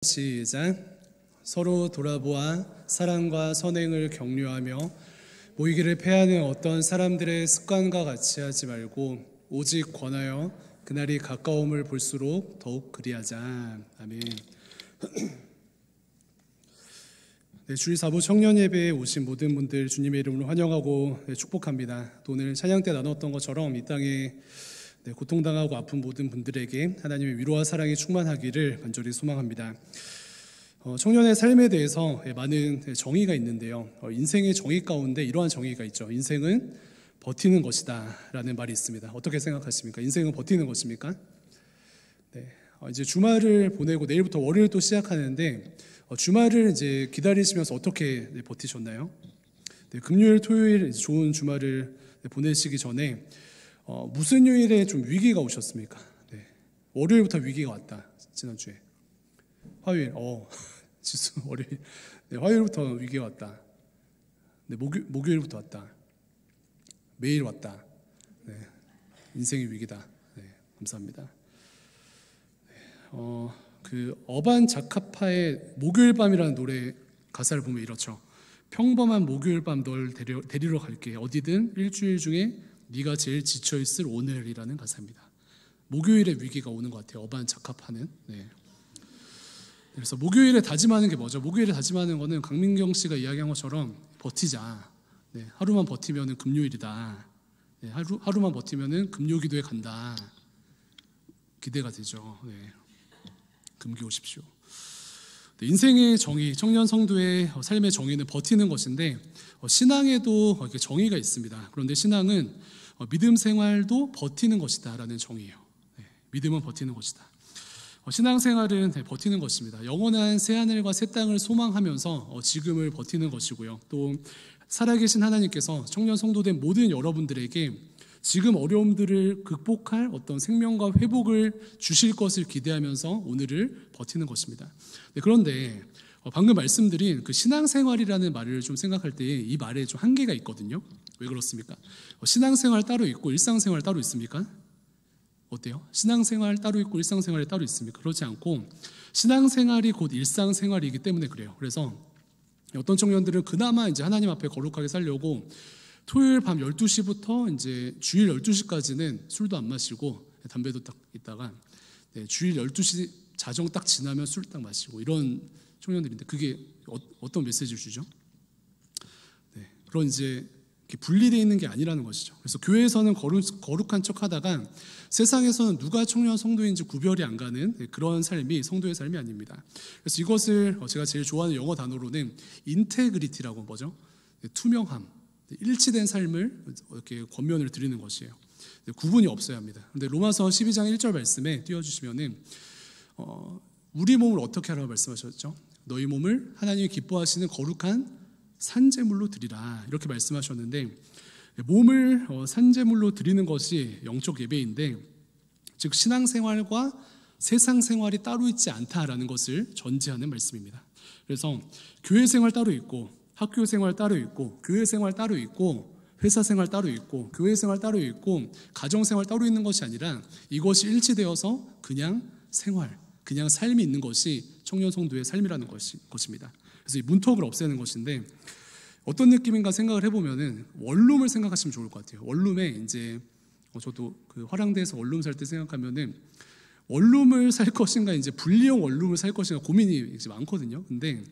시작. 서로 돌아보아 사랑과 선행을 격려하며 모이기를 패하는 어떤 사람들의 습관과 같이 하지 말고 오직 권하여 그날이 가까움을 볼수록 더욱 그리하자. 아멘. 네, 주일 사부 청년 예배에 오신 모든 분들 주님의 이름으로 환영하고 축복합니다. 오늘 찬양 때 나눴던 것처럼 이 땅에 고통당하고 아픈 모든 분들에게 하나님의 위로와 사랑이 충만하기를 간절히 소망합니다. 청년의 삶에 대해서 많은 정의가 있는데요. 인생의 정의 가운데 이러한 정의가 있죠. 인생은 버티는 것이다 라는 말이 있습니다. 어떻게 생각하십니까? 인생은 버티는 것입니까? 네, 이제 주말을 보내고 내일부터 월요일 또 시작하는데 주말을 이제 기다리시면서 어떻게 버티셨나요? 네, 금요일, 토요일 좋은 주말을 보내시기 전에 무슨 요일에 좀 위기가 오셨습니까? 네, 월요일부터 위기가 왔다. 지난주에 화요일, 지수 월요일, 네, 화요일부터 위기가 왔다. 네, 목요일부터 왔다. 매일 왔다. 네, 인생의 위기다. 네, 감사합니다. 네, 그 어반 자카파의 목요일 밤이라는 노래 가사를 보면 이렇죠. 평범한 목요일 밤 널 데리러 갈게. 어디든 일주일 중에 네가 제일 지쳐있을 오늘이라는 가사입니다. 목요일에 위기가 오는 것 같아요. 어반 자카파는. 네. 그래서 목요일에 다짐하는 게 뭐죠? 목요일에 다짐하는 거는 강민경 씨가 이야기한 것처럼 버티자. 네. 하루만 버티면은 금요일이다. 네. 하루만 버티면은 금요기도에 간다. 기대가 되죠. 네. 금기 오십시오. 네. 인생의 정의, 청년 성도의 삶의 정의는 버티는 것인데 신앙에도 이렇게 정의가 있습니다. 그런데 신앙은 믿음 생활도 버티는 것이다 라는 정의예요. 네. 믿음은 버티는 것이다. 신앙생활은 버티는 것입니다. 영원한 새하늘과 새 땅을 소망하면서 지금을 버티는 것이고요. 또 살아계신 하나님께서 청년 성도된 모든 여러분들에게 지금 어려움들을 극복할 어떤 생명과 회복을 주실 것을 기대하면서 오늘을 버티는 것입니다. 네, 그런데 방금 말씀드린 그 신앙생활이라는 말을 좀 생각할 때 이 말에 좀 한계가 있거든요. 왜 그렇습니까? 신앙생활 따로 있고 일상생활 따로 있습니까? 어때요? 신앙생활 따로 있고 일상생활이 따로 있습니까? 그렇지 않고 신앙생활이 곧 일상생활이기 때문에 그래요. 그래서 어떤 청년들은 그나마 이제 하나님 앞에 거룩하게 살려고 토요일 밤 12시부터 이제 주일 12시까지는 술도 안 마시고 담배도 딱 있다가 주일 12시 자정 딱 지나면 술 딱 마시고 이런 청년들인데 그게 어떤 메시지를 주죠? 네, 그런 이제 분리되어 있는 게 아니라는 것이죠. 그래서 교회에서는 거룩한 척 하다가 세상에서는 누가 청년 성도인지 구별이 안 가는 그런 삶이 성도의 삶이 아닙니다. 그래서 이것을 제가 제일 좋아하는 영어 단어로는 인테그리티라고 뭐죠? 투명함, 일치된 삶을 이렇게 권면을 드리는 것이에요. 구분이 없어야 합니다. 그런데 로마서 12장 1절 말씀에 띄워주시면은 우리 몸을 어떻게 하라고 말씀하셨죠? 너희 몸을 하나님이 기뻐하시는 거룩한 산제물로 드리라 이렇게 말씀하셨는데 몸을 산제물로 드리는 것이 영적 예배인데 즉 신앙생활과 세상생활이 따로 있지 않다라는 것을 전제하는 말씀입니다. 그래서 교회생활 따로 있고 학교생활 따로 있고 교회생활 따로 있고 회사생활 따로 있고 교회생활 따로 있고 가정생활 따로 있는 것이 아니라 이것이 일치되어서 그냥 생활 그냥 삶이 있는 것이 청년 성도의 삶이라는 것입니다. 그래서 이 문턱을 없애는 것인데 어떤 느낌인가 생각을 해보면은 원룸을 생각하시면 좋을 것 같아요. 원룸에 이제 저도 그 화랑대에서 원룸 살 때 생각하면은 원룸을 살 것인가 이제 분리형 원룸을 살 것인가 고민이 이제 많거든요. 근데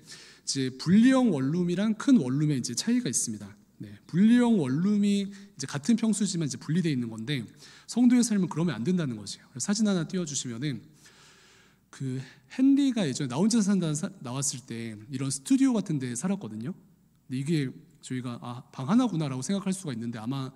이제 분리형 원룸이랑 큰 원룸에 이제 차이가 있습니다. 네, 분리형 원룸이 이제 같은 평수지만 이제 분리되어 있는 건데 성도의 삶은 그러면 안 된다는 것이에요. 그래서 사진 하나 띄워주시면은 그 헨리가 예전에 나 혼자 산다 나왔을 때 이런 스튜디오 같은 데 살았거든요. 근데 이게 저희가 방 하나구나라고 생각할 수가 있는데 아마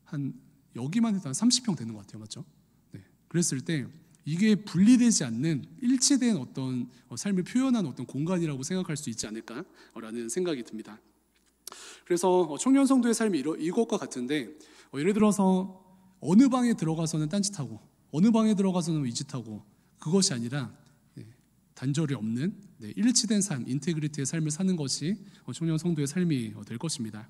한 여기만 해도 한 30평 되는 것 같아요. 맞죠? 네. 그랬을 때 이게 분리되지 않는 일치된 어떤 삶을 표현하는 어떤 공간이라고 생각할 수 있지 않을까라는 생각이 듭니다. 그래서 청년 성도의 삶이 이것과 같은데 예를 들어서 어느 방에 들어가서는 딴짓하고 어느 방에 들어가서는 이짓하고 그것이 아니라 단절이 없는 일치된 삶, 인테그리티의 삶을 사는 것이 청년 성도의 삶이 될 것입니다.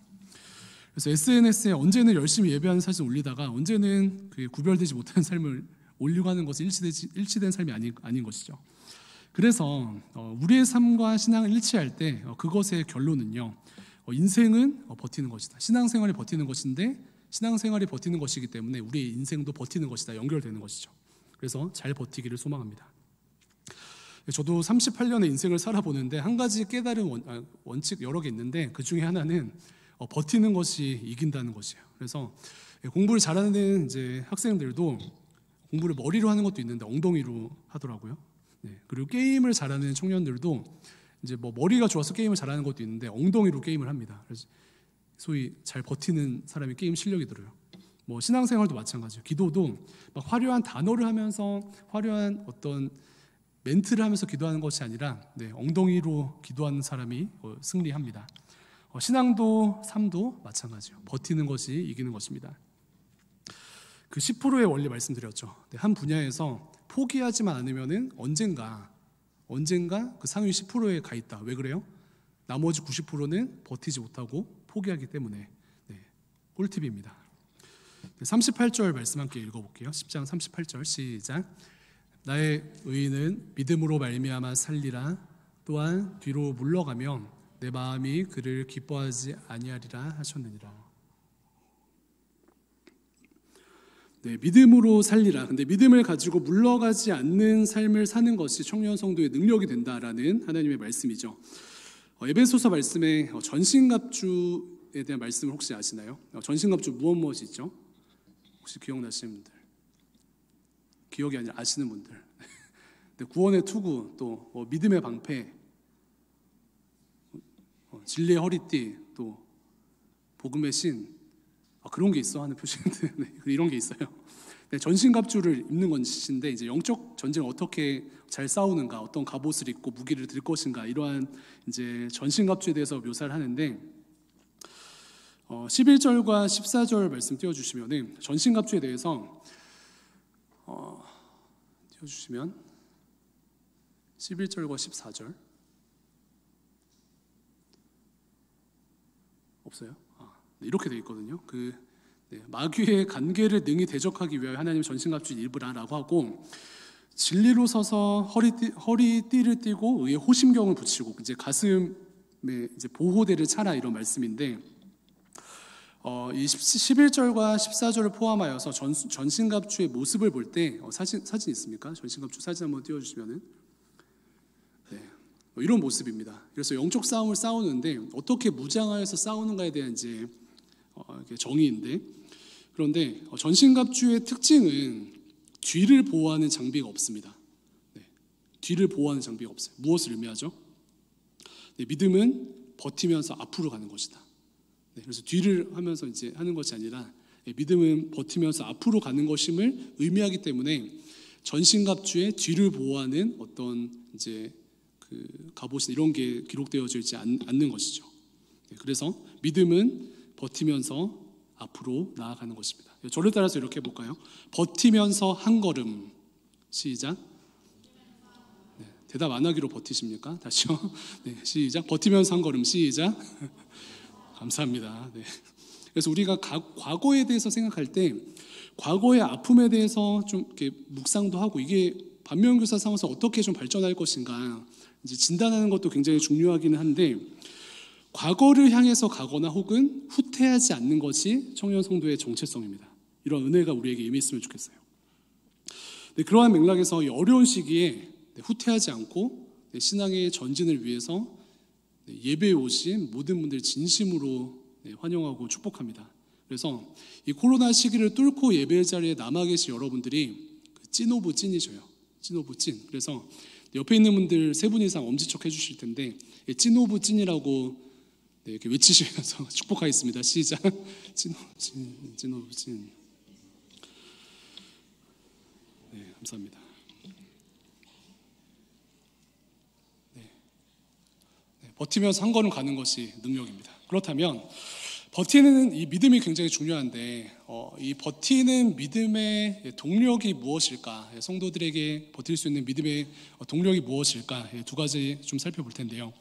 그래서 SNS에 언제는 열심히 예배하는 사진 올리다가 언제는 구별되지 못하는 삶을 올리고 하는 것은 일치된 삶이 아닌 것이죠. 그래서 우리의 삶과 신앙을 일치할 때 그것의 결론은요, 인생은 버티는 것이다. 신앙생활이 버티는 것인데 신앙생활이 버티는 것이기 때문에 우리의 인생도 버티는 것이다. 연결되는 것이죠. 그래서 잘 버티기를 소망합니다. 저도 38년의 인생을 살아보는데 한 가지 깨달은 원칙 여러 개 있는데 그 중에 하나는 버티는 것이 이긴다는 것이에요. 그래서 공부를 잘하는 이제 학생들도 공부를 머리로 하는 것도 있는데 엉덩이로 하더라고요. 그리고 게임을 잘하는 청년들도 이제 뭐 머리가 좋아서 게임을 잘하는 것도 있는데 엉덩이로 게임을 합니다. 그래서 소위 잘 버티는 사람이 게임 실력이 들어요. 뭐 신앙생활도 마찬가지예요. 기도도 막 화려한 단어를 하면서 화려한 어떤 멘트를 하면서 기도하는 것이 아니라 엉덩이로 기도하는 사람이 승리합니다. 신앙도 삶도 마찬가지예요. 버티는 것이 이기는 것입니다. 그 10%의 원리 말씀드렸죠. 한 분야에서 포기하지만 않으면은 언젠가 그 상위 10%에 가 있다. 왜 그래요? 나머지 90%는 버티지 못하고 포기하기 때문에. 꿀팁입니다. 38절 말씀 함께 읽어볼게요. 10장 38절 시작. 나의 의인은 믿음으로 말미암아 살리라. 또한 뒤로 물러가면 내 마음이 그를 기뻐하지 아니하리라 하셨느니라. 믿음으로 살리라. 근데 믿음을 가지고 물러가지 않는 삶을 사는 것이 청년 성도의 능력이 된다라는 하나님의 말씀이죠. 에베소서 말씀에 전신갑주에 대한 말씀을 혹시 아시나요? 전신갑주 무엇이 있죠? 혹시 기억나시는 분들? 기억이 아니라 아시는 분들. 구원의 투구, 또 믿음의 방패, 진리의 허리띠, 또 복음의 신, 그런 게 있어 하는 표시인데 이런 게 있어요. 전신갑주를 입는 것인데 이제 영적 전쟁을 어떻게 잘 싸우는가, 어떤 갑옷을 입고 무기를 들 것인가, 이러한 이제 전신갑주에 대해서 묘사를 하는데 11절과 14절 말씀 띄워주시면은 전신갑주에 대해서 띄워주시면 11절과 14절 없어요? 이렇게 되어 있거든요. 마귀의 간계를 능히 대적하기 위하여 하나님 전신갑주를 입으라라고 하고, 진리로 서서 허리띠를 띠고 의의 호심경을 붙이고 이제 가슴에 이제 보호대를 차라, 이런 말씀인데 이 11절과 14절을 포함하여서 전신갑주의 모습을 볼 때 사진 있습니까? 전신갑주 사진 한번 띄워주시면은 이런 모습입니다. 그래서 영적 싸움을 싸우는데 어떻게 무장하여서 싸우는가에 대한 이제 정의인데, 그런데 전신갑주의 특징은 뒤를 보호하는 장비가 없습니다. 뒤를 보호하는 장비가 없어요. 무엇을 의미하죠? 믿음은 버티면서 앞으로 가는 것이다. 그래서 뒤를 하면서 이제 하는 것이 아니라 믿음은 버티면서 앞으로 가는 것임을 의미하기 때문에 전신갑주의 뒤를 보호하는 어떤 이제 그 갑옷이 이런 게 기록되어져 있지 않는 것이죠. 그래서 믿음은 버티면서 앞으로 나아가는 것입니다. 저를 따라서 이렇게 해볼까요? 버티면서 한 걸음. 시작. 대답 안 하기로 버티십니까? 다시요. 시작. 버티면서 한 걸음. 시작. 감사합니다. 그래서 우리가 과거에 대해서 생각할 때 과거의 아픔에 대해서 좀 이렇게 묵상도 하고, 이게 반면교사 삼아서 어떻게 좀 발전할 것인가 이제 진단하는 것도 굉장히 중요하기는 한데, 과거를 향해서 가거나 혹은 후퇴하지 않는 것이 청년 성도의 정체성입니다. 이런 은혜가 우리에게 임했으면 좋겠어요. 그러한 맥락에서 이 어려운 시기에 후퇴하지 않고 신앙의 전진을 위해서 예배에 오신 모든 분들 진심으로 환영하고 축복합니다. 그래서 이 코로나 시기를 뚫고 예배 자리에 남아 계신 여러분들이 찐 오브 찐이셔요. 찐 오브 찐. 그래서 옆에 있는 분들 3분 이상 엄지척 해주실 텐데 찐 오브 찐이라고 이렇게 외치시면서 축복하겠습니다. 시작. 찐 오브 찐. 감사합니다. 버티면서 한 걸음 가는 것이 능력입니다. 그렇다면 버티는 이 믿음이 굉장히 중요한데 이 버티는 믿음의 동력이 무엇일까? 성도들에게 버틸 수 있는 믿음의 동력이 무엇일까? 2가지 좀 살펴볼 텐데요.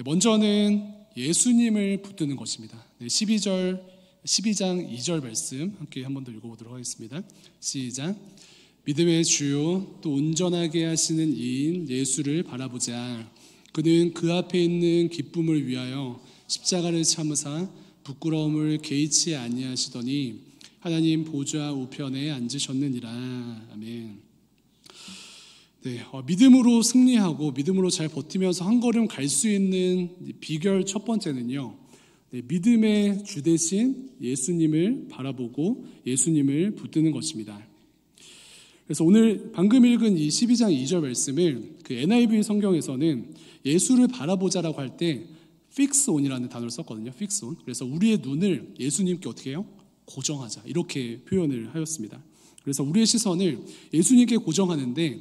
먼저는 예수님을 붙드는 것입니다. 12장 2절 말씀 함께 한 번 더 읽어보도록 하겠습니다. 시작. 믿음의 주요 또 온전하게 하시는 이인 예수를 바라보자. 그는 그 앞에 있는 기쁨을 위하여 십자가를 참으사 부끄러움을 개의치 아니하시더니 하나님 보좌 우편에 앉으셨느니라. 아멘. 네, 믿음으로 승리하고 믿음으로 잘 버티면서 한 걸음 갈 수 있는 비결 첫 번째는요, 믿음의 주 대신 예수님을 바라보고 예수님을 붙드는 것입니다. 그래서 오늘 방금 읽은 이 12장 2절 말씀을 그 NIV 성경에서는 예수를 바라보자라고 할 때 fix on이라는 단어를 썼거든요. fix on. 그래서 우리의 눈을 예수님께 어떻게 해요? 고정하자. 이렇게 표현을 하였습니다. 그래서 우리의 시선을 예수님께 고정하는데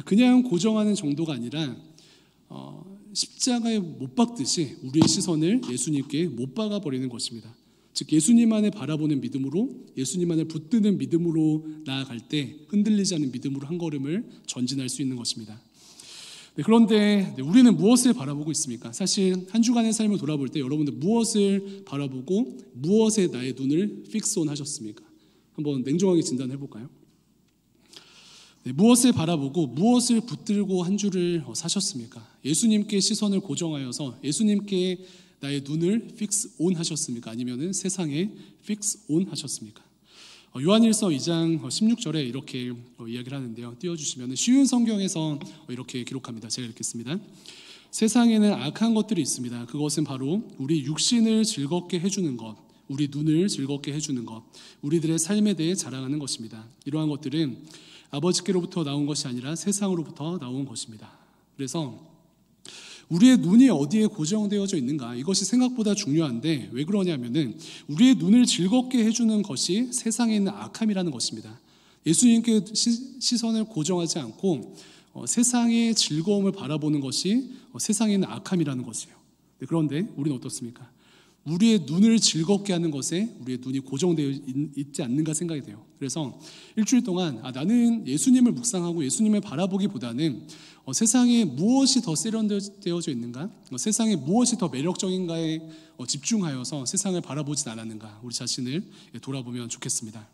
그냥 고정하는 정도가 아니라 십자가에 못 박듯이 우리의 시선을 예수님께 못 박아버리는 것입니다. 즉 예수님만을 바라보는 믿음으로 예수님만을 붙드는 믿음으로 나아갈 때 흔들리지 않는 믿음으로 한 걸음을 전진할 수 있는 것입니다. 그런데 우리는 무엇을 바라보고 있습니까? 사실 한 주간의 삶을 돌아볼 때 여러분들 무엇을 바라보고 무엇에 나의 눈을 픽스온 하셨습니까? 한번 냉정하게 진단해 볼까요? 무엇을 바라보고 무엇을 붙들고 한 주를 사셨습니까? 예수님께 시선을 고정하여서 예수님께 나의 눈을 픽스 온 하셨습니까? 아니면 세상에 픽스 온 하셨습니까? 요한일서 2장 16절에 이렇게 이야기를 하는데요. 띄워주시면 쉬운 성경에서 이렇게 기록합니다. 제가 읽겠습니다. 세상에는 악한 것들이 있습니다. 그것은 바로 우리 육신을 즐겁게 해주는 것, 우리 눈을 즐겁게 해주는 것, 우리들의 삶에 대해 자랑하는 것입니다. 이러한 것들은 아버지께로부터 나온 것이 아니라 세상으로부터 나온 것입니다. 그래서 우리의 눈이 어디에 고정되어져 있는가, 이것이 생각보다 중요한데 왜 그러냐면은 우리의 눈을 즐겁게 해주는 것이 세상에 있는 악함이라는 것입니다. 예수님께 시선을 고정하지 않고 세상의 즐거움을 바라보는 것이 세상에 있는 악함이라는 것이에요. 그런데 우리는 어떻습니까? 우리의 눈을 즐겁게 하는 것에 우리의 눈이 고정되어 있지 않는가 생각이 돼요. 그래서 일주일 동안 나는 예수님을 묵상하고 예수님을 바라보기보다는 세상에 무엇이 더 세련되어져 있는가, 세상에 무엇이 더 매력적인가에 집중하여서 세상을 바라보진 않았는가, 우리 자신을 돌아보면 좋겠습니다.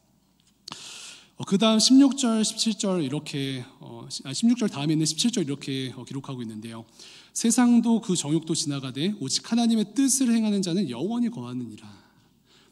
그 다음 16절, 17절 이렇게 16절 다음에 있는 17절 이렇게 기록하고 있는데요. 세상도 그 정욕도 지나가되 오직 하나님의 뜻을 행하는 자는 영원히 거하느니라.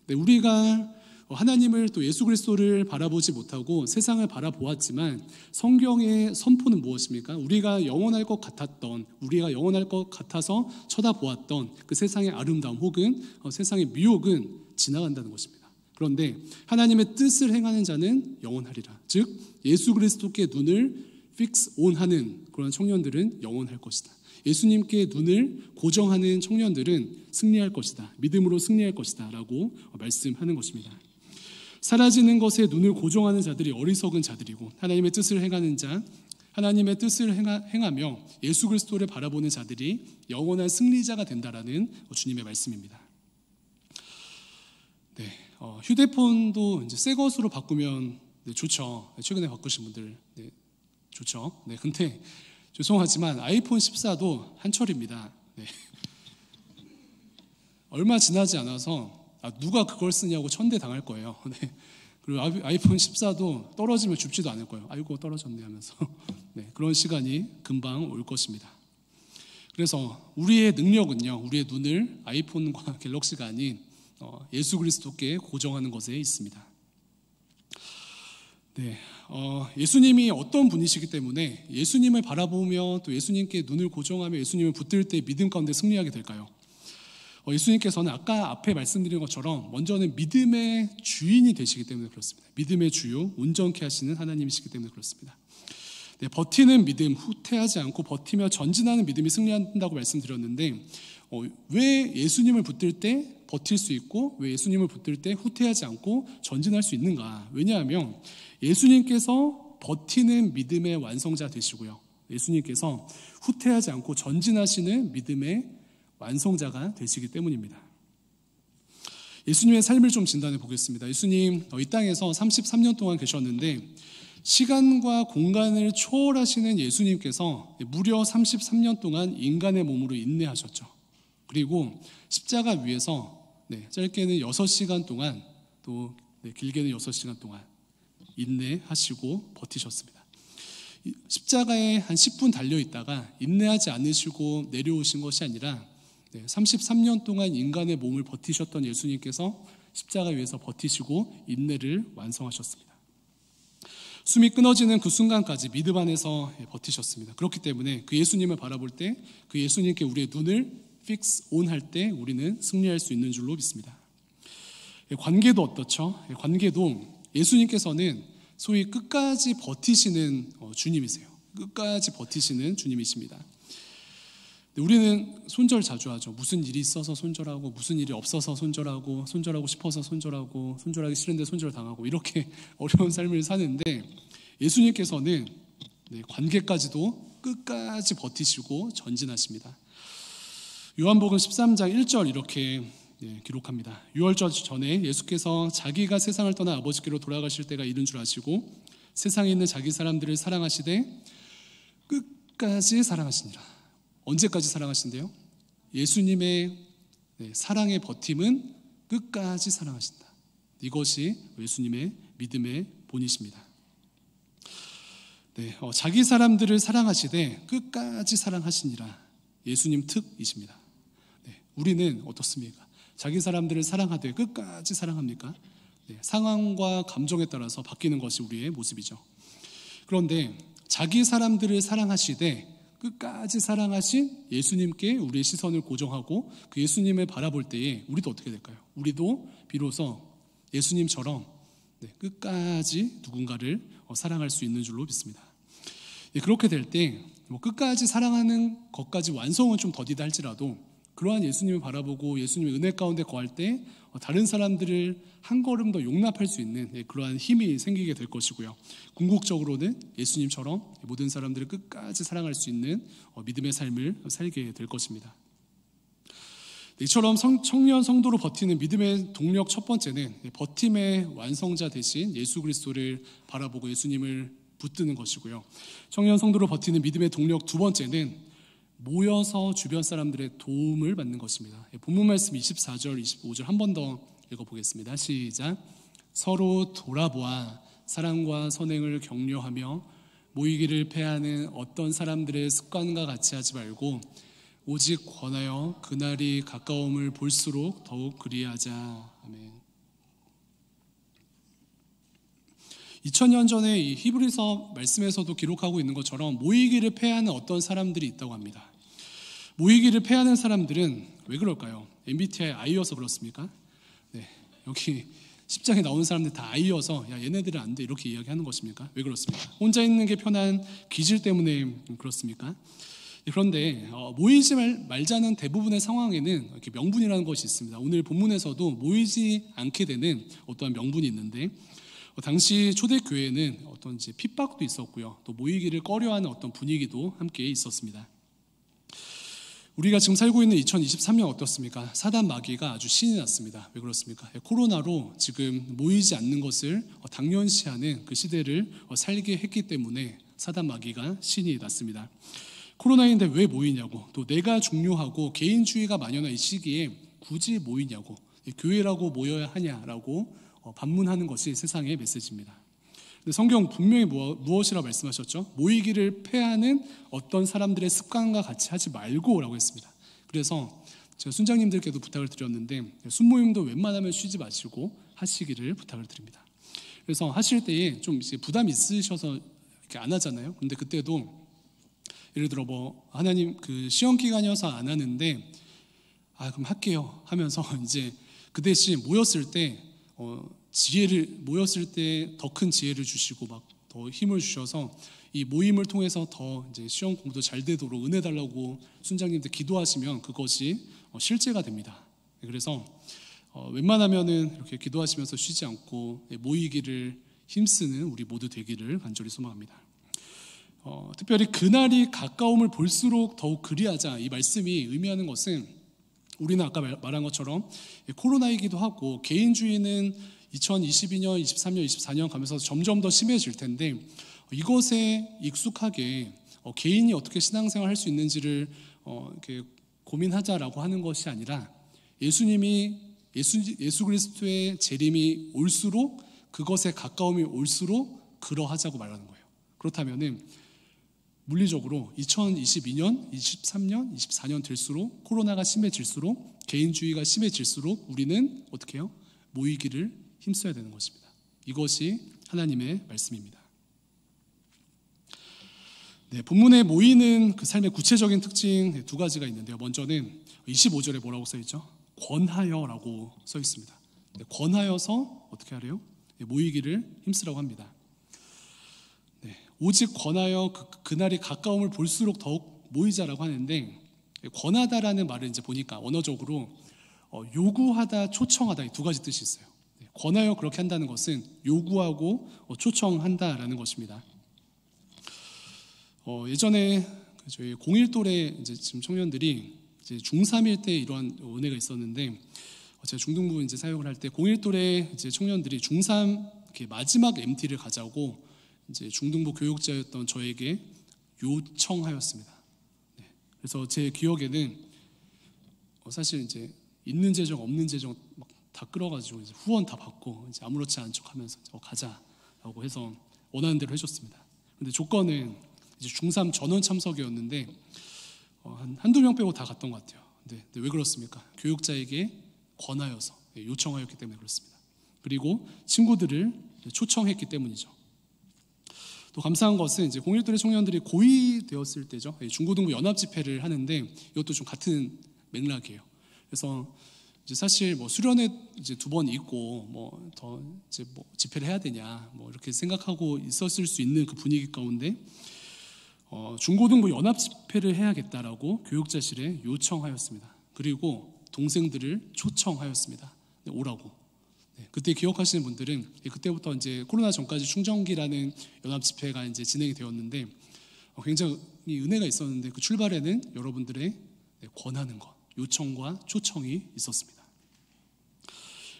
네, 우리가 하나님을 또 예수 그리스도를 바라보지 못하고 세상을 바라보았지만 성경의 선포는 무엇입니까? 우리가 영원할 것 같았던, 우리가 영원할 것 같아서 쳐다보았던 그 세상의 아름다움 혹은 세상의 미혹은 지나간다는 것입니다. 그런데 하나님의 뜻을 행하는 자는 영원하리라. 즉 예수 그리스도께 눈을 픽스 온 하는 그런 청년들은 영원할 것이다. 예수님께 눈을 고정하는 청년들은 승리할 것이다. 믿음으로 승리할 것이다 라고 말씀하는 것입니다. 사라지는 것에 눈을 고정하는 자들이 어리석은 자들이고 하나님의 뜻을 행하는 자, 하나님의 뜻을 행하며 예수 그리스도를 바라보는 자들이 영원한 승리자가 된다라는 주님의 말씀입니다. 네, 휴대폰도 이제 새 것으로 바꾸면 좋죠. 최근에 바꾸신 분들 좋죠. 네, 근데 죄송하지만 아이폰 14도 한철입니다. 네. 얼마 지나지 않아서 누가 그걸 쓰냐고 천대 당할 거예요. 네. 그리고 아이폰 14도 떨어지면 줍지도 않을 거예요. 아이고 떨어졌네 하면서 네, 그런 시간이 금방 올 것입니다. 그래서 우리의 능력은요, 우리의 눈을 아이폰과 갤럭시가 아닌 예수 그리스도께 고정하는 것에 있습니다. 네, 예수님이 어떤 분이시기 때문에 예수님을 바라보며 또 예수님께 눈을 고정하며 예수님을 붙들 때 믿음 가운데 승리하게 될까요? 예수님께서는 아까 앞에 말씀드린 것처럼 먼저는 믿음의 주인이 되시기 때문에 그렇습니다. 믿음의 주요, 온전케 하시는 하나님이시기 때문에 그렇습니다. 네, 버티는 믿음, 후퇴하지 않고 버티며 전진하는 믿음이 승리한다고 말씀드렸는데 왜 예수님을 붙들 때 버틸 수 있고 왜 예수님을 붙들 때 후퇴하지 않고 전진할 수 있는가? 왜냐하면 예수님께서 버티는 믿음의 완성자 되시고요, 예수님께서 후퇴하지 않고 전진하시는 믿음의 완성자가 되시기 때문입니다. 예수님의 삶을 좀 진단해 보겠습니다. 예수님 이 땅에서 33년 동안 계셨는데 시간과 공간을 초월하시는 예수님께서 무려 33년 동안 인간의 몸으로 인내하셨죠. 그리고 십자가 위에서 짧게는 6시간 동안 또 길게는 6시간 동안 인내하시고 버티셨습니다. 십자가에 한 10분 달려있다가 인내하지 않으시고 내려오신 것이 아니라 33년 동안 인간의 몸을 버티셨던 예수님께서 십자가 위에서 버티시고 인내를 완성하셨습니다. 숨이 끊어지는 그 순간까지 믿음 안에서 버티셨습니다. 그렇기 때문에 그 예수님을 바라볼 때, 그 예수님께 우리의 눈을 fix on 할 때 우리는 승리할 수 있는 줄로 믿습니다. 관계도 어떻죠? 관계도 예수님께서는 소위 끝까지 버티시는 주님이세요. 끝까지 버티시는 주님이십니다. 우리는 손절 자주 하죠. 무슨 일이 있어서 손절하고, 무슨 일이 없어서 손절하고, 손절하고 싶어서 손절하고, 손절하기 싫은데 손절당하고, 이렇게 어려운 삶을 사는데 예수님께서는 관계까지도 끝까지 버티시고 전진하십니다. 요한복음 13장 1절 이렇게 기록합니다. 유월절 전에 예수께서 자기가 세상을 떠나 아버지께로 돌아가실 때가 이른 줄 아시고 세상에 있는 자기 사람들을 사랑하시되 끝까지 사랑하시니라. 언제까지 사랑하신대요? 예수님의 사랑의 버팀은 끝까지 사랑하신다. 이것이 예수님의 믿음의 본이십니다. 자기 사람들을 사랑하시되 끝까지 사랑하시니라. 예수님 특이십니다. 우리는 어떻습니까? 자기 사람들을 사랑하되 끝까지 사랑합니까? 상황과 감정에 따라서 바뀌는 것이 우리의 모습이죠. 그런데 자기 사람들을 사랑하시되 끝까지 사랑하신 예수님께 우리의 시선을 고정하고 그 예수님을 바라볼 때에 우리도 어떻게 될까요? 우리도 비로소 예수님처럼 끝까지 누군가를 사랑할 수 있는 줄로 믿습니다. 그렇게 될 때 끝까지 사랑하는 것까지 완성은 좀 더디다 할지라도 그러한 예수님을 바라보고 예수님의 은혜 가운데 거할 때 다른 사람들을 한 걸음 더 용납할 수 있는 그러한 힘이 생기게 될 것이고요. 궁극적으로는 예수님처럼 모든 사람들을 끝까지 사랑할 수 있는 믿음의 삶을 살게 될 것입니다. 이처럼 청년 성도로 버티는 믿음의 동력 첫 번째는 버팀의 완성자 대신 예수 그리스도를 바라보고 예수님을 붙드는 것이고요. 청년 성도로 버티는 믿음의 동력 두 번째는 모여서 주변 사람들의 도움을 받는 것입니다. 본문 말씀 24절, 25절 한 번 더 읽어보겠습니다. 시작. 서로 돌아보아 사랑과 선행을 격려하며 모이기를 패하는 어떤 사람들의 습관과 같이 하지 말고 오직 권하여 그날이 가까움을 볼수록 더욱 그리하자. 아멘. 2000년 전에 이 히브리서 말씀에서도 기록하고 있는 것처럼 모이기를 패하는 어떤 사람들이 있다고 합니다. 모이기를 패하는 사람들은 왜 그럴까요? MBTI I여서 그렇습니까? 여기 10장에 나오는 사람들 다 I여서 야 얘네들은 안 돼 이렇게 이야기하는 것입니까? 왜 그렇습니까? 혼자 있는 게 편한 기질 때문에 그렇습니까? 그런데 모이지 말자는 대부분의 상황에는 이렇게 명분이라는 것이 있습니다. 오늘 본문에서도 모이지 않게 되는 어떠한 명분이 있는데 당시 초대교회는 어떤 이제 핍박도 있었고요. 또 모이기를 꺼려하는 어떤 분위기도 함께 있었습니다. 우리가 지금 살고 있는 2023년 어떻습니까? 사단 마귀가 아주 신이 났습니다. 왜 그렇습니까? 코로나로 지금 모이지 않는 것을 당연시하는 그 시대를 살게 했기 때문에 사단 마귀가 신이 났습니다. 코로나인데 왜 모이냐고, 또 내가 중요하고 개인주의가 만연한 이 시기에 굳이 모이냐고, 교회라고 모여야 하냐라고 반문하는 것이 세상의 메시지입니다. 성경 분명히 무엇이라 말씀하셨죠? 모이기를 패하는 어떤 사람들의 습관과 같이 하지 말고라고 했습니다. 그래서 제가 순장님들께도 부탁을 드렸는데 순모임도 웬만하면 쉬지 마시고 하시기를 부탁을 드립니다. 그래서 하실 때에 좀 이제 부담 있으셔서 이렇게 안 하잖아요. 그런데 그때도 예를 들어 하나님 그 시험 기간이어서 안 하는데 그럼 할게요 하면서 이제 그 대신 모였을 때 더 큰 지혜를 주시고 막 더 힘을 주셔서 이 모임을 통해서 더 이제 시험 공부도 잘 되도록 은혜 달라고 순장님들 기도하시면 그것이 실제가 됩니다. 그래서 웬만하면은 이렇게 기도하시면서 쉬지 않고 모이기를 힘쓰는 우리 모두 되기를 간절히 소망합니다. 특별히 그날이 가까움을 볼수록 더욱 그리하자, 이 말씀이 의미하는 것은 우리는 아까 말한 것처럼 코로나이기도 하고 개인주의는 2022년, 23년, 24년 가면서 점점 더 심해질 텐데 이것에 익숙하게 개인이 어떻게 신앙생활을 할 수 있는지를 이렇게 고민하자라고 하는 것이 아니라 예수 그리스도의 재림이 올수록 그것에 가까움이 올수록 그러하자고 말하는 거예요. 그렇다면은 물리적으로 2022년, 23년, 24년 될수록 코로나가 심해질수록 개인주의가 심해질수록 우리는 어떻게 해요? 모이기를 힘써야 되는 것입니다. 이것이 하나님의 말씀입니다. 네, 본문에 모이는 그 삶의 구체적인 특징 두 가지가 있는데요. 먼저는 25절에 뭐라고 써 있죠? 권하여라고 써 있습니다. 네, 권하여서 어떻게 하래요? 네, 모이기를 힘쓰라고 합니다. 네, 오직 권하여 그날이 가까움을 볼수록 더욱 모이자라고 하는데, 권하다라는 말을 이제 보니까 언어적으로 요구하다, 초청하다 이 두 가지 뜻이 있어요. 네, 권하여 그렇게 한다는 것은 요구하고 초청한다라는 것입니다. 예전에 저희 01또래 이제 지금 청년들이 이제 중3일 때 이러한 은혜가 있었는데, 제가 중등부 이제 사역을 할 때 01또래 이제 청년들이 중3 이렇게 마지막 MT를 가자고 이제 중등부 교육자였던 저에게 요청하였습니다. 네, 그래서 제 기억에는 사실 이제 있는 재정 없는 재정 막 다 끌어가지고 이제 후원 다 받고 이제 아무렇지 않은 척하면서 가자라고 해서 원하는 대로 해줬습니다. 근데 조건은 이제 중3 전원 참석이었는데 한두 명 빼고 다 갔던 것 같아요. 근데 왜 그렇습니까? 교육자에게 권하여서 요청하였기 때문에 그렇습니다. 그리고 친구들을 초청했기 때문이죠. 또 감사한 것은 이제 01또래 청년들이 고2 되었을 때죠. 중고등부 연합 집회를 하는데 이것도 좀 같은 맥락이에요. 그래서 이제 사실 뭐 수련회 이제 2번 있고 뭐 더 이제 뭐 집회를 해야 되냐 뭐 이렇게 생각하고 있었을 수 있는 그 분위기 가운데 중고등부 연합 집회를 해야겠다라고 교육자실에 요청하였습니다. 그리고 동생들을 초청하였습니다. 네, 오라고. 네, 그때 기억하시는 분들은 그때부터 이제 코로나 전까지 충정기라는 연합 집회가 이제 진행이 되었는데 굉장히 은혜가 있었는데 그 출발에는 여러분들의 권하는 것, 요청과 초청이 있었습니다.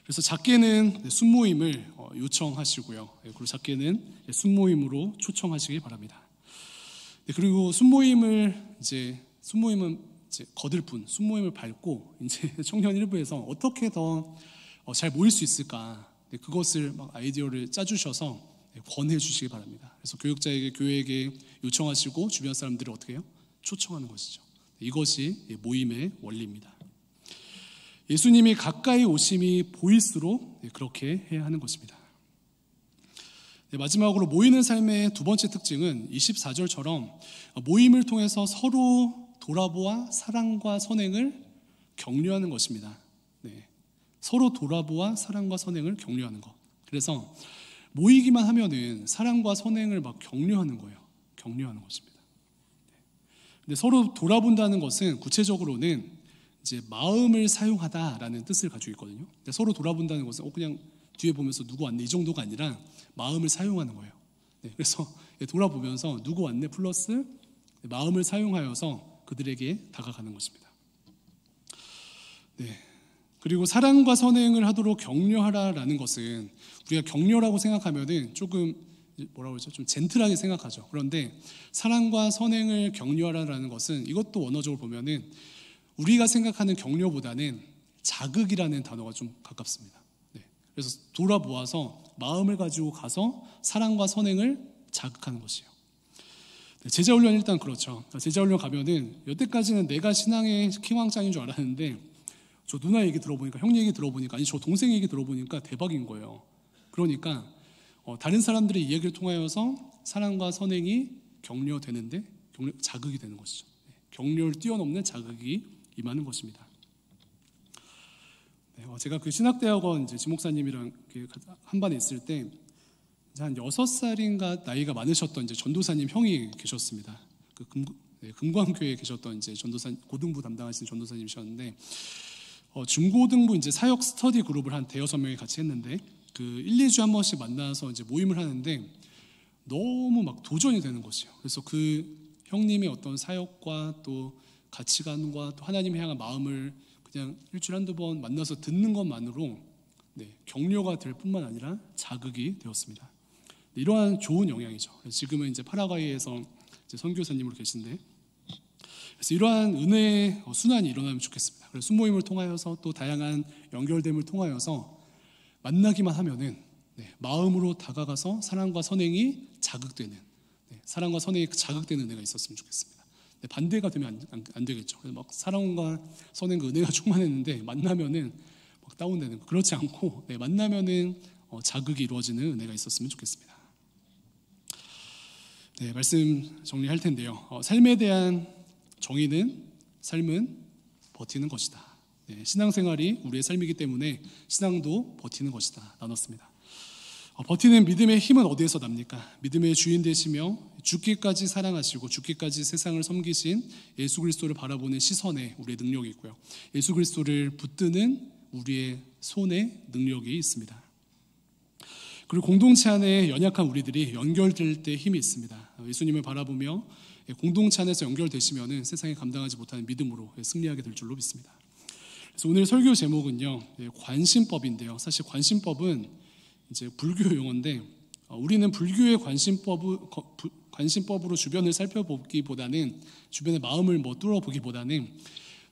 그래서 작게는 순모임을 요청하시고요. 그리고 작게는 순모임으로 초청하시기 바랍니다. 네, 그리고 순모임은 이제 거들 뿐, 순모임을 밟고 이제 청년 일부에서 어떻게 더 잘 모일 수 있을까? 네, 그것을 막 아이디어를 짜주셔서 권해 주시기 바랍니다. 그래서 교육자에게, 교회에게 요청하시고 주변 사람들을 어떻게 해요? 초청하는 것이죠. 네, 이것이 모임의 원리입니다. 예수님이 가까이 오심이 보일수록 그렇게 해야 하는 것입니다. 네, 마지막으로 모이는 삶의 두 번째 특징은 24절처럼 모임을 통해서 서로 돌아보아 사랑과 선행을 격려하는 것입니다. 네, 서로 돌아보아 사랑과 선행을 격려하는 것. 그래서 모이기만 하면은 사랑과 선행을 막 격려하는 거예요. 격려하는 것입니다. 근데 서로 돌아본다는 것은 구체적으로는 이제 마음을 사용하다라는 뜻을 가지고 있거든요. 서로 돌아본다는 것은 그냥 뒤에 보면서 누구 왔네 이 정도가 아니라 마음을 사용하는 거예요. 네, 그래서 돌아보면서 누구 왔네 플러스 마음을 사용하여서 그들에게 다가가는 것입니다. 네, 그리고 사랑과 선행을 하도록 격려하라라는 것은 우리가 격려라고 생각하면은 조금 뭐라고 그러죠? 좀 젠틀하게 생각하죠. 그런데 사랑과 선행을 격려하라라는 것은 이것도 원어적으로 보면은 우리가 생각하는 격려보다는 자극이라는 단어가 좀 가깝습니다. 네, 그래서 돌아보아서 마음을 가지고 가서 사랑과 선행을 자극하는 것이에요. 네, 제자훈련 일단 그렇죠. 제자훈련 가면은 여태까지는 내가 신앙의 킹왕짱인 줄 알았는데 저 누나 얘기 들어보니까, 형 얘기 들어보니까, 아니 저 동생 얘기 들어보니까 대박인 거예요. 그러니까 다른 사람들의 이야기를 통하여서 사랑과 선행이 격려되는데 자극이 되는 것이죠. 네, 격려를 뛰어넘는 자극이 임하는 것입니다. 네, 제가 그 신학대학원 이제 지목사님이랑 한 반에 있을 때 한 6살인가 나이가 많으셨던 이제 전도사님 형이 계셨습니다. 그 금광교회에 계셨던 이제 전도사, 고등부 담당하시는 전도사님이셨는데 중고등부 이제 사역 스터디 그룹을 한 5-6명이 같이 했는데 그 1-2주에 한 번씩 만나서 이제 모임을 하는데 너무 막 도전이 되는 것이에요. 그래서 그 형님의 어떤 사역과 또 가치관과 또 하나님을 향한 마음을 그냥 일주일에 한두 번 만나서 듣는 것만으로 격려가 될 뿐만 아니라 자극이 되었습니다. 이러한 좋은 영향이죠. 지금은 이제 파라과이에서 이제 선교사님으로 계신데, 그래서 이러한 은혜의 순환이 일어나면 좋겠습니다. 그래서 순모임을 통하여서 또 다양한 연결됨을 통하여서 만나기만 하면은 마음으로 다가가서 사랑과 선행이 자극되는, 사랑과 선행이 자극되는 은혜가 있었으면 좋겠습니다. 반대가 되면 안 되겠죠. 그래서 막 사랑과 선행 그 은혜가 충만했는데 만나면은 막 다운되는 거, 그렇지 않고 만나면은 자극이 이루어지는 은혜가 있었으면 좋겠습니다. 말씀 정리할 텐데요. 삶에 대한 정의는 삶은 버티는 것이다. 신앙생활이 우리의 삶이기 때문에 신앙도 버티는 것이다 나눴습니다. 버티는 믿음의 힘은 어디에서 납니까? 믿음의 주인 되시며 죽기까지 사랑하시고 죽기까지 세상을 섬기신 예수 그리스도를 바라보는 시선에 우리의 능력이 있고요. 예수 그리스도를 붙드는 우리의 손에 능력이 있습니다. 그리고 공동체 안에 연약한 우리들이 연결될 때 힘이 있습니다. 예수님을 바라보며 공동체 안에서 연결되시면 세상에 감당하지 못하는 믿음으로 승리하게 될 줄로 믿습니다. 그래서 오늘 설교 제목은요, 관심법인데요. 사실 관심법은 이제 불교 용어인데 우리는 불교의 관심법으로 주변을 살펴보기보다는, 주변의 마음을 뚫어보기보다는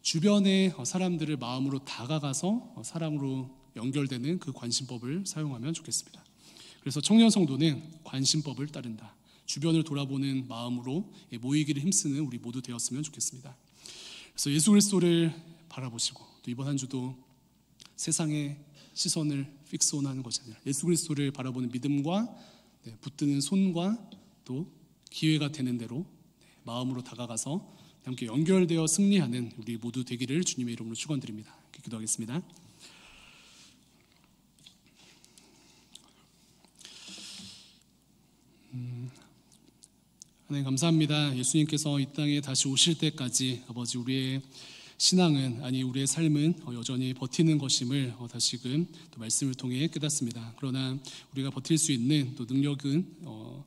주변의 사람들을 마음으로 다가가서 사랑으로 연결되는 그 관심법을 사용하면 좋겠습니다. 그래서 청년 성도는 관심법을 따른다. 주변을 돌아보는 마음으로 모이기를 힘쓰는 우리 모두 되었으면 좋겠습니다. 그래서 예수 그리스도를 바라보시고 또 이번 한 주도 세상의 시선을 픽스온하는 것이 아니라 예수 그리스도를 바라보는 믿음과 붙드는 손과 또 기회가 되는 대로 마음으로 다가가서 함께 연결되어 승리하는 우리 모두 되기를 주님의 이름으로 축원드립니다. 기도하겠습니다. 하나님 감사합니다. 예수님께서 이 땅에 다시 오실 때까지 아버지 우리의 신앙은, 우리의 삶은 여전히 버티는 것임을 다시금 또 말씀을 통해 깨닫습니다. 그러나 우리가 버틸 수 있는 또 능력은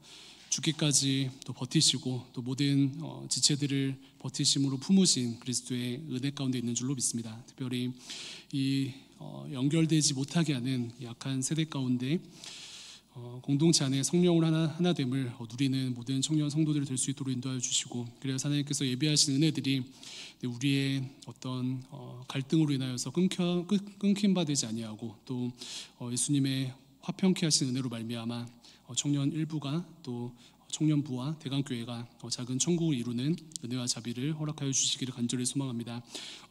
죽기까지 또 버티시고 또 모든 지체들을 버티심으로 품으신 그리스도의 은혜 가운데 있는 줄로 믿습니다. 특별히 이 연결되지 못하게 하는 약한 세대 가운데 공동체 안에 성령으로 하나됨을 누리는 모든 청년 성도들이 될 수 있도록 인도하여 주시고, 그래서 하나님께서 예비하신 은혜들이 우리의 어떤 갈등으로 인하여서 끊김 바 되지 아니하고 또 예수님의 화평케 하신 은혜로 말미암아 청년 일부가 또 청년부와 대강교회가 작은 천국을 이루는 은혜와 자비를 허락하여 주시기를 간절히 소망합니다.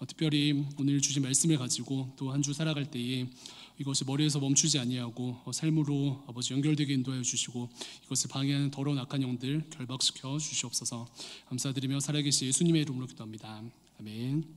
특별히 오늘 주신 말씀을 가지고 또 한 주 살아갈 때에 이것이 머리에서 멈추지 아니하고 삶으로 아버지 연결되게 인도하여 주시고 이것을 방해하는 더러운 악한 영들 결박시켜 주시옵소서. 감사드리며 살아계신 예수님의 이름으로 기도합니다. 아멘.